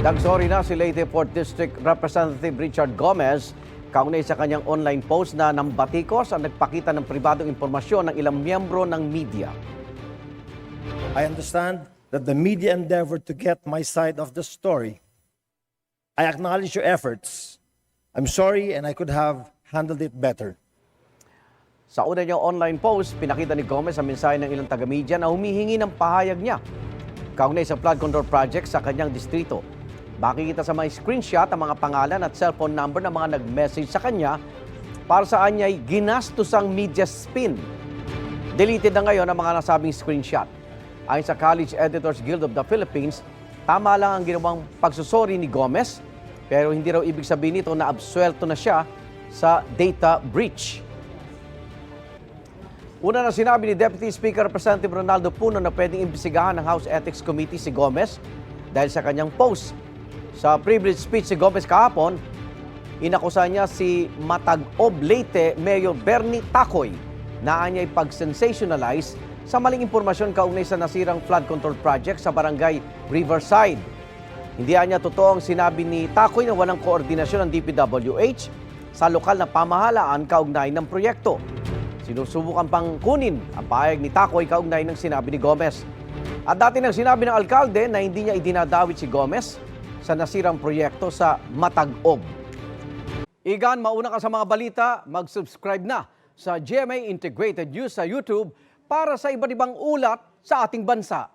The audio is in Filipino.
Nagsorry na si Leyte 4th District Representative Richard Gomez kaugnay sa kanyang online post na nambatikos ang nagpakita ng pribadong impormasyon ng ilang miyembro ng media. I understand that the media endeavored to get my side of the story. I acknowledge your efforts. I'm sorry and I could have handled it better. Sa una niyang online post, pinakita ni Gomez ang mensahe ng ilang taga-media na humihingi ng pahayag niya kaugnay sa flood control project sa kanyang distrito. Makikita sa mga screenshot ang mga pangalan at cellphone number ng mga nag-message sa kanya para saan niya ay ginastusang media spin. Deleted na ngayon ang mga nasabing screenshot. Ayon sa College Editors Guild of the Philippines, tama lang ang ginawang pagsusori ni Gomez, pero hindi raw ibig sabihin nito na absuelto na siya sa data breach. Una na sinabi ni Deputy Speaker Representative Ronaldo Puno na pwedeng imbestigahan ng House Ethics Committee si Gomez dahil sa kanyang post. Sa privilege speech si Gomez kahapon, inakusa niya si Matag-Ob Leyte Mayor Bernie Tacoy na anya'y pag-sensationalize sa maling impormasyon kaugnay sa nasirang flood control project sa barangay Riverside. Hindi niya totoo ang sinabi ni Tacoy na walang koordinasyon ng DPWH sa lokal na pamahalaan kaugnay ng proyekto. Sinusubukan pang kunin ang pahayag ni Tacoy kaugnay ng sinabi ni Gomez. At dati nang sinabi ng alkalde na hindi niya idinadawit si Gomez sa nasirang proyekto sa Matag-Ob. Igan, mauna ka sa mga balita, mag-subscribe na sa GMA Integrated News sa YouTube para sa iba't ibang ulat sa ating bansa.